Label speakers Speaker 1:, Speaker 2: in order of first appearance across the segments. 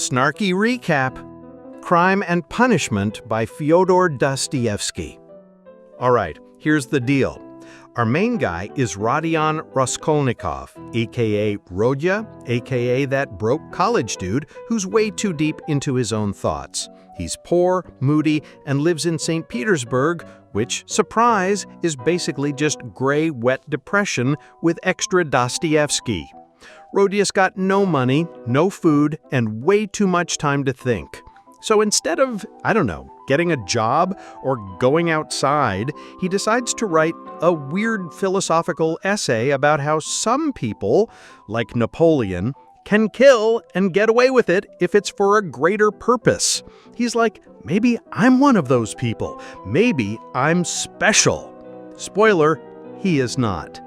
Speaker 1: Snarky Recap, Crime and Punishment by Fyodor Dostoevsky. All right, here's the deal. Our main guy is Rodion Raskolnikov, a.k.a. Rodya, a.k.a. that broke college dude who's way too deep into his own thoughts. He's poor, moody, and lives in St. Petersburg, which, surprise, is basically just gray, wet depression with extra Dostoevsky. Rodya's got no money, no food, and way too much time to think. So instead of, getting a job or going outside, he decides to write a weird philosophical essay about how some people, like Napoleon, can kill and get away with it if it's for a greater purpose. He's like, maybe I'm one of those people. Maybe I'm special. Spoiler, he is not.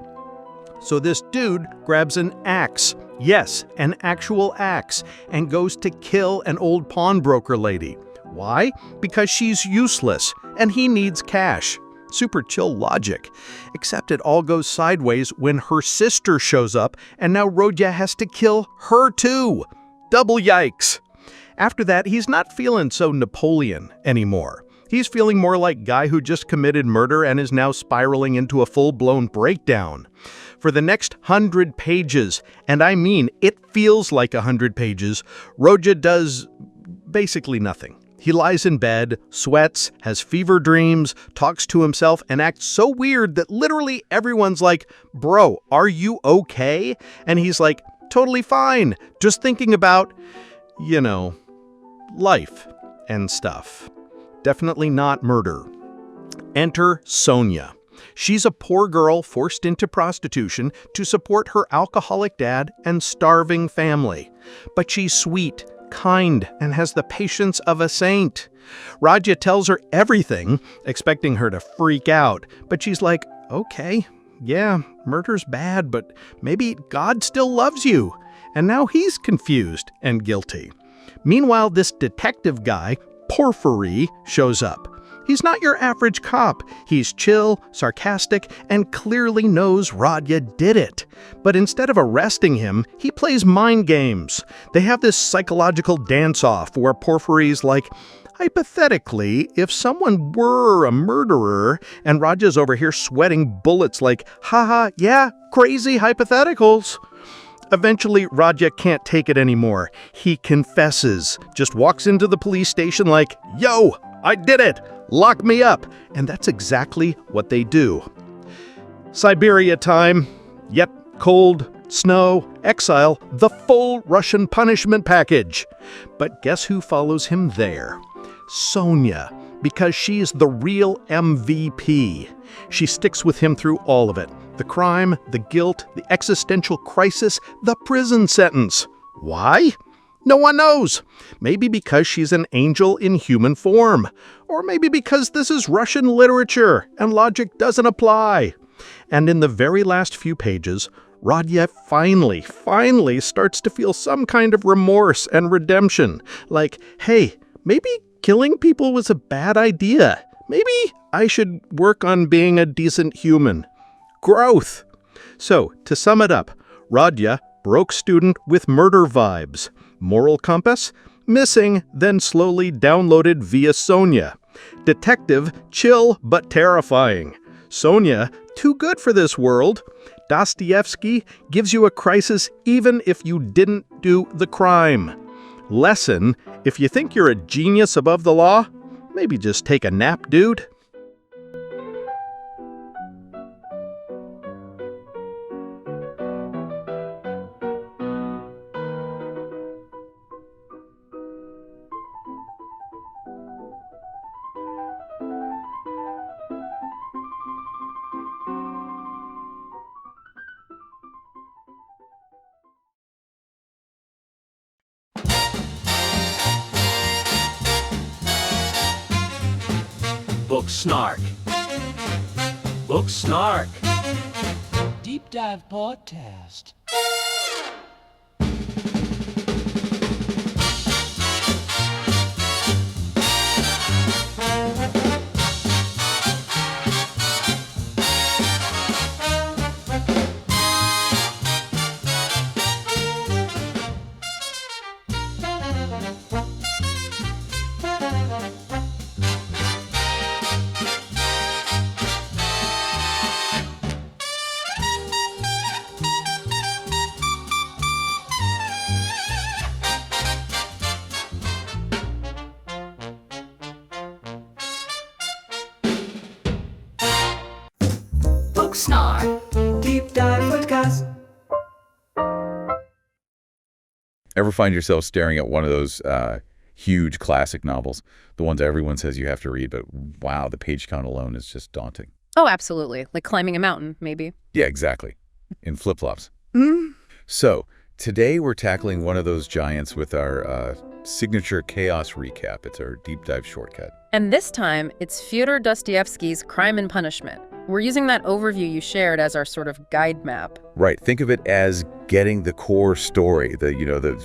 Speaker 1: So this dude grabs an axe, yes, an actual axe, and goes to kill an old pawnbroker lady. Why? Because she's useless, and he needs cash. Super chill logic. Except it all goes sideways when her sister shows up, and now Rodya has to kill her too. Double yikes. After that, he's not feeling so Napoleon anymore. He's feeling more like guy who just committed murder and is now spiraling into a full-blown breakdown. For the next 100 pages, and I mean it feels like 100 pages, Rodya does basically nothing. He lies in bed, sweats, has fever dreams, talks to himself, and acts so weird that literally everyone's like, "Bro, are you okay?" And he's like, "Totally fine, just thinking about, life and stuff." Definitely not murder. Enter Sonia. She's a poor girl forced into prostitution to support her alcoholic dad and starving family. But she's sweet, kind, and has the patience of a saint. Rodya tells her everything, expecting her to freak out, but she's like, okay, yeah, murder's bad, but maybe God still loves you. And now he's confused and guilty. Meanwhile, this detective guy, Porfiry, shows up. He's not your average cop. He's chill, sarcastic, and clearly knows Rodya did it. But instead of arresting him, he plays mind games. They have this psychological dance-off where Porfiry's like, hypothetically, if someone were a murderer, and Rodya's over here sweating bullets like, haha, yeah, crazy hypotheticals. Eventually, Rodya can't take it anymore. He confesses, just walks into the police station like, yo, I did it! Lock me up! And that's exactly what they do. Siberia time. Yep, cold, snow, exile, the full Russian punishment package. But guess who follows him there? Sonia, because she's the real MVP. She sticks with him through all of it. The crime, the guilt, the existential crisis, the prison sentence. Why? No one knows. Maybe because she's an angel in human form. Or maybe because this is Russian literature and logic doesn't apply. And in the very last few pages, Rodya finally starts to feel some kind of remorse and redemption. Like, hey, maybe killing people was a bad idea. Maybe I should work on being a decent human. Growth. So, to sum it up, Rodya, broke student with murder vibes. Moral compass? Missing, then slowly downloaded via Sonia. Detective, chill but terrifying. Sonia, too good for this world. Dostoevsky gives you a crisis even if you didn't do the crime. Lesson, if you think you're a genius above the law, maybe just take a nap, dude.
Speaker 2: Book Snark. Book Snark.
Speaker 3: Deep Dive Podcast.
Speaker 2: Snark.
Speaker 3: Deep Dive Podcast.
Speaker 4: Ever find yourself staring at one of those huge classic novels, the ones everyone says you have to read, but wow, the page count alone is just daunting?
Speaker 5: Oh, absolutely. Like climbing a mountain, maybe.
Speaker 4: Yeah, exactly. In flip-flops.
Speaker 5: Mm.
Speaker 4: So today we're tackling one of those giants with our signature chaos recap. It's our deep dive shortcut.
Speaker 5: And this time, it's Fyodor Dostoevsky's Crime and Punishment. We're using that overview you shared as our sort of guide map.
Speaker 4: Right. Think of it as getting the core story, the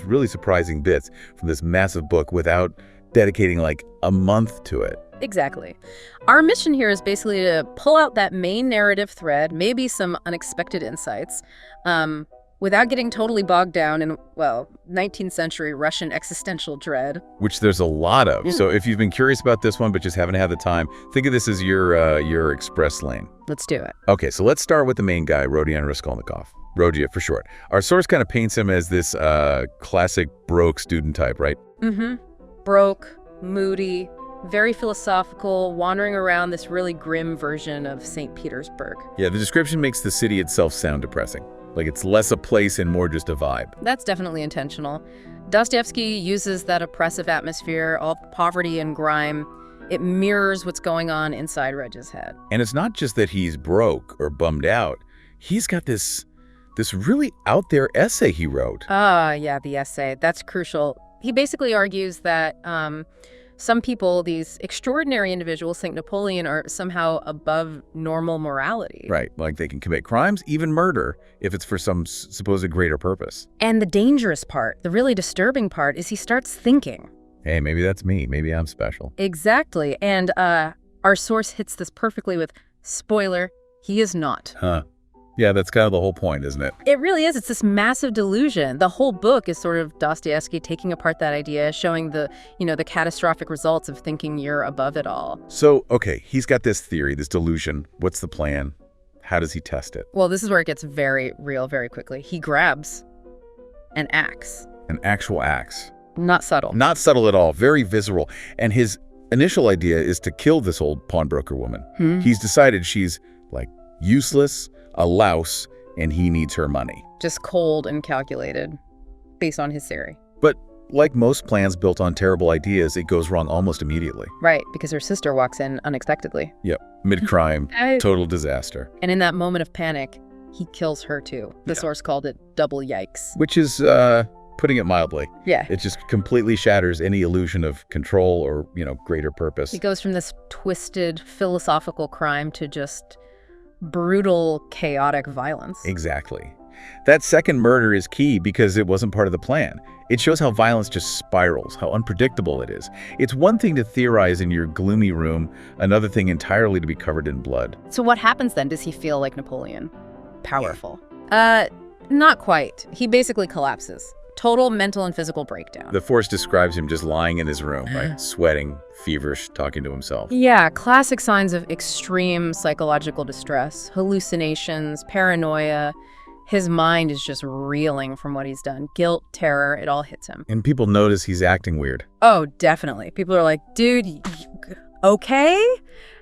Speaker 4: really surprising bits from this massive book without dedicating like a month to it.
Speaker 5: Exactly. Our mission here is basically to pull out that main narrative thread, maybe some unexpected insights, without getting totally bogged down in, well, 19th century Russian existential dread.
Speaker 4: Which there's a lot of. So if you've been curious about this one but just haven't had the time, think of this as your express lane.
Speaker 5: Let's do it.
Speaker 4: Okay, so let's start with the main guy, Rodion Raskolnikov. Rodia for short. Our source kind of paints him as this classic broke student type, right?
Speaker 5: Mm-hmm. Broke, moody, very philosophical, wandering around this really grim version of St. Petersburg.
Speaker 4: Yeah, the description makes the city itself sound depressing. Like it's less a place and more just a vibe.
Speaker 5: That's definitely intentional. Dostoevsky uses that oppressive atmosphere, all poverty and grime. It mirrors what's going on inside Reg's head.
Speaker 4: And it's not just that he's broke or bummed out. He's got this really out there essay he wrote.
Speaker 5: Yeah, the essay. That's crucial. He basically argues that some people, these extraordinary individuals, think Napoleon, are somehow above normal morality.
Speaker 4: Right, like they can commit crimes, even murder, if it's for some supposed greater purpose.
Speaker 5: And the dangerous part, the really disturbing part, is he starts thinking.
Speaker 4: Hey, maybe that's me. Maybe I'm special.
Speaker 5: Exactly. And our source hits this perfectly with, spoiler, he is not.
Speaker 4: Huh. Yeah, that's kind of the whole point, isn't it?
Speaker 5: It really is. It's this massive delusion. The whole book is sort of Dostoevsky taking apart that idea, showing the catastrophic results of thinking you're above it all.
Speaker 4: So, okay, he's got this theory, this delusion. What's the plan? How does he test it?
Speaker 5: Well, this is where it gets very real very quickly. He grabs an axe.
Speaker 4: An actual axe.
Speaker 5: Not subtle.
Speaker 4: Not subtle at all. Very visceral. And his initial idea is to kill this old pawnbroker woman. He's decided she's, like, useless, a louse, and he needs her money.
Speaker 5: Just cold and calculated, based on his theory.
Speaker 4: But like most plans built on terrible ideas, it goes wrong almost immediately.
Speaker 5: Right, because her sister walks in unexpectedly.
Speaker 4: Yep, mid-crime, total disaster.
Speaker 5: And in that moment of panic, he kills her too. The source called it double yikes.
Speaker 4: Which is, putting it mildly.
Speaker 5: Yeah.
Speaker 4: It just completely shatters any illusion of control or, greater purpose.
Speaker 5: It goes from this twisted philosophical crime to just brutal, chaotic violence.
Speaker 4: Exactly. That second murder is key because it wasn't part of the plan. It shows how violence just spirals, how unpredictable it is. It's one thing to theorize in your gloomy room, another thing entirely to be covered in blood.
Speaker 5: So what happens then? Does he feel like Napoleon? Powerful? Not quite. He basically collapses. Total mental and physical breakdown.
Speaker 4: The force describes him just lying in his room, right? Sweating, feverish, talking to himself.
Speaker 5: Yeah, classic signs of extreme psychological distress, hallucinations, paranoia. His mind is just reeling from what he's done. Guilt, terror, it all hits him.
Speaker 4: And people notice he's acting weird.
Speaker 5: Oh, definitely. People are like, dude, okay?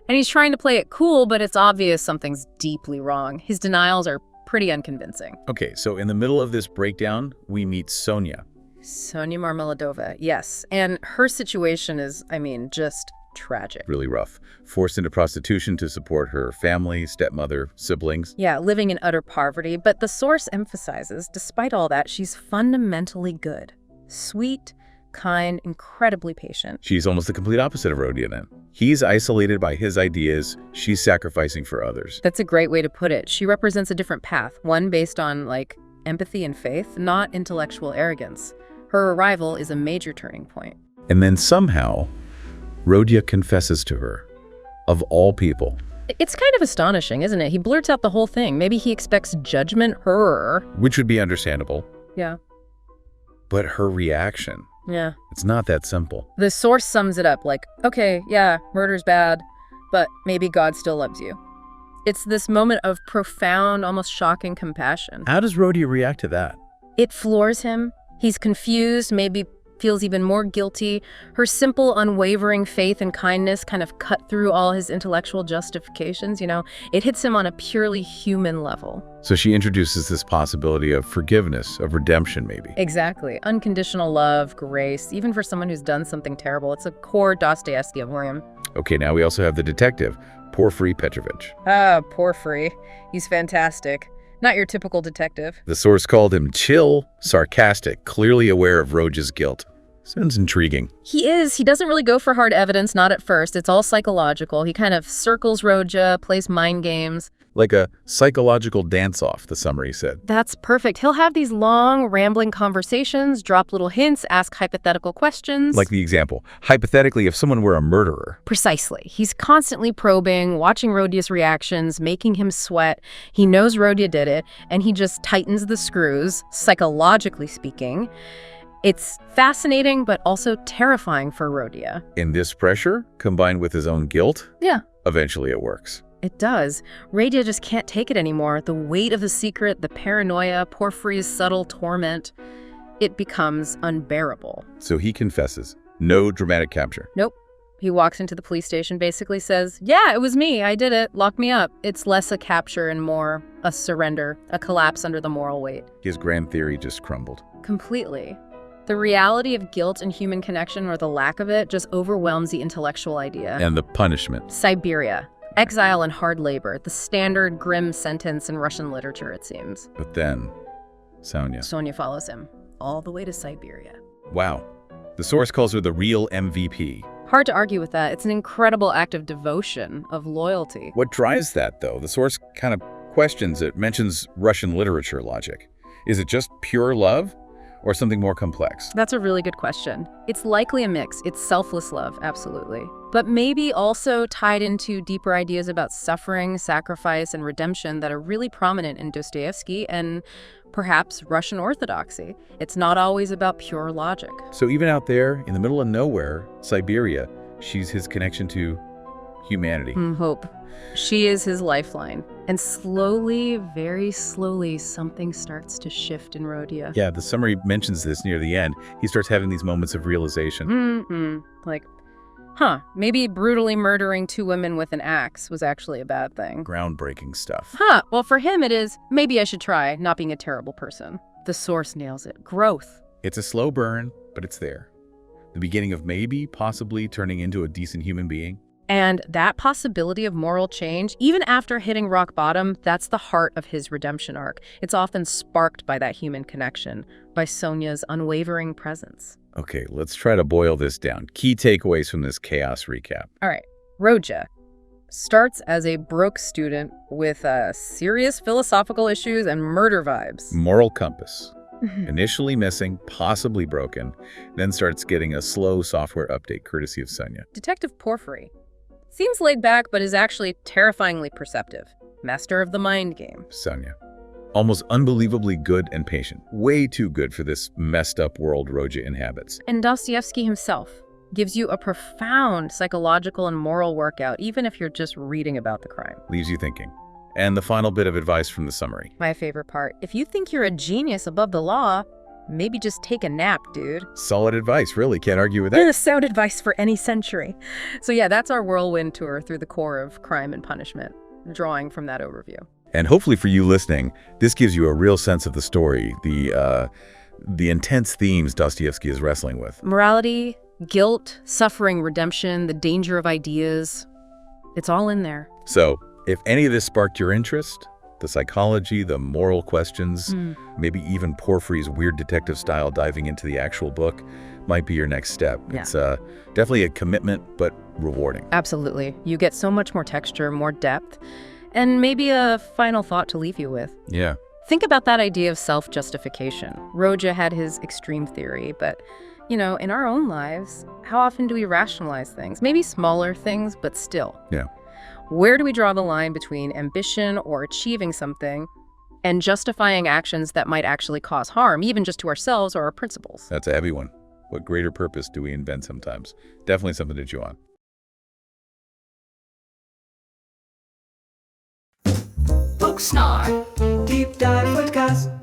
Speaker 5: And he's trying to play it cool, but it's obvious something's deeply wrong. His denials are pretty unconvincing.
Speaker 4: Okay, so in the middle of this breakdown, we meet Sonia.
Speaker 5: Sonia Marmeladova, yes. And her situation is, just tragic.
Speaker 4: Really rough. Forced into prostitution to support her family, stepmother, siblings.
Speaker 5: Yeah, living in utter poverty. But the source emphasizes, despite all that, she's fundamentally good. Sweet, kind, incredibly patient.
Speaker 4: She's almost the complete opposite of Rodia then. He's isolated by his ideas. She's sacrificing for others.
Speaker 5: That's a great way to put it. She represents a different path, one based on, empathy and faith, not intellectual arrogance. Her arrival is a major turning point.
Speaker 4: And then somehow, Rodia confesses to her, of all people.
Speaker 5: It's kind of astonishing, isn't it? He blurts out the whole thing. Maybe he expects judgment, her.
Speaker 4: Which would be understandable.
Speaker 5: Yeah.
Speaker 4: But her reaction,
Speaker 5: Yeah.
Speaker 4: it's not that simple.
Speaker 5: The source sums it up like, okay, yeah, murder's bad, but maybe God still loves you. It's this moment of profound, almost shocking compassion.
Speaker 4: How does Rodia react to that?
Speaker 5: It floors him. He's confused, maybe feels even more guilty. Her simple, unwavering faith and kindness kind of cut through all his intellectual justifications, It hits him on a purely human level.
Speaker 4: So she introduces this possibility of forgiveness, of redemption, maybe.
Speaker 5: Exactly. Unconditional love, grace, even for someone who's done something terrible. It's a core Dostoevskian.
Speaker 4: Okay, now we also have the detective, Porfiry Petrovich.
Speaker 5: Ah, Porfiry. He's fantastic. Not your typical detective.
Speaker 4: The source called him chill, sarcastic, clearly aware of Rodya's guilt. Sounds intriguing.
Speaker 5: He is. He doesn't really go for hard evidence, not at first. It's all psychological. He kind of circles Rodya, plays mind games.
Speaker 4: Like a psychological dance-off, the summary said.
Speaker 5: That's perfect. He'll have these long, rambling conversations, drop little hints, ask hypothetical questions.
Speaker 4: Like the example, hypothetically, if someone were a murderer.
Speaker 5: Precisely. He's constantly probing, watching Rodya's reactions, making him sweat. He knows Rodya did it, and he just tightens the screws, psychologically speaking. It's fascinating, but also terrifying for Rodya.
Speaker 4: In this pressure, combined with his own guilt, eventually it works.
Speaker 5: It does. Rodya just can't take it anymore. The weight of the secret, the paranoia, Porfiry's subtle torment, it becomes unbearable.
Speaker 4: So he confesses. No dramatic capture.
Speaker 5: Nope. He walks into the police station, basically says, yeah, it was me. I did it. Lock me up. It's less a capture and more a surrender, a collapse under the moral weight.
Speaker 4: His grand theory just crumbled.
Speaker 5: Completely. The reality of guilt and human connection, or the lack of it, just overwhelms the intellectual idea.
Speaker 4: And the punishment.
Speaker 5: Siberia. Exile and hard labor, the standard grim sentence in Russian literature, it seems.
Speaker 4: But then,
Speaker 5: Sonia follows him, all the way to Siberia.
Speaker 4: Wow. The source calls her the real MVP.
Speaker 5: Hard to argue with that. It's an incredible act of devotion, of loyalty.
Speaker 4: What drives that, though? The source kind of questions it, mentions Russian literature logic. Is it just pure love? Or something more complex?
Speaker 5: That's a really good question. It's likely a mix. It's selfless love, absolutely. But maybe also tied into deeper ideas about suffering, sacrifice, and redemption that are really prominent in Dostoevsky and perhaps Russian orthodoxy. It's not always about pure logic.
Speaker 4: So even out there, in the middle of nowhere, Siberia, she's his connection to humanity.
Speaker 5: Hope. She is his lifeline. And slowly, very slowly, something starts to shift in Rodya.
Speaker 4: Yeah, the summary mentions this near the end. He starts having these moments of realization.
Speaker 5: Like, maybe brutally murdering 2 women with an axe was actually a bad thing.
Speaker 4: Groundbreaking stuff.
Speaker 5: Well, for him it is, maybe I should try not being a terrible person. The source nails it. Growth.
Speaker 4: It's a slow burn, but it's there. The beginning of maybe, possibly turning into a decent human being.
Speaker 5: And that possibility of moral change, even after hitting rock bottom, that's the heart of his redemption arc. It's often sparked by that human connection, by Sonia's unwavering presence.
Speaker 4: Okay, let's try to boil this down. Key takeaways from this chaos recap.
Speaker 5: All right, Rodya starts as a broke student with serious philosophical issues and murder vibes.
Speaker 4: Moral compass. Initially missing, possibly broken, then starts getting a slow software update courtesy of Sonia.
Speaker 5: Detective Porfiry. Seems laid back, but is actually terrifyingly perceptive. Master of the mind game.
Speaker 4: Sonia. Almost unbelievably good and patient. Way too good for this messed up world Rodya inhabits.
Speaker 5: And Dostoevsky himself gives you a profound psychological and moral workout, even if you're just reading about the crime.
Speaker 4: Leaves you thinking. And the final bit of advice from the summary.
Speaker 5: My favorite part. If you think you're a genius above the law, maybe just take a nap, dude.
Speaker 4: Solid advice, really. Can't argue with that.
Speaker 5: Sound advice for any century. So yeah, that's our whirlwind tour through the core of crime and punishment, drawing from that overview.
Speaker 4: And hopefully for you listening, this gives you a real sense of the story, the intense themes Dostoevsky is wrestling with.
Speaker 5: Morality, guilt, suffering, redemption, the danger of ideas. It's all in there.
Speaker 4: So, if any of this sparked your interest, the psychology, the moral questions, maybe even Porfiry's weird detective style diving into the actual book might be your next step.
Speaker 5: Yeah.
Speaker 4: It's definitely a commitment, but rewarding.
Speaker 5: Absolutely. You get so much more texture, more depth, and maybe a final thought to leave you with.
Speaker 4: Yeah.
Speaker 5: Think about that idea of self-justification. Rodya had his extreme theory, but, in our own lives, how often do we rationalize things? Maybe smaller things, but still.
Speaker 4: Yeah.
Speaker 5: Where do we draw the line between ambition or achieving something and justifying actions that might actually cause harm, even just to ourselves or our principles?
Speaker 4: That's a heavy one. What greater purpose do we invent sometimes? Definitely something to chew on.
Speaker 2: Book Snark.
Speaker 3: Deep Dive Podcast.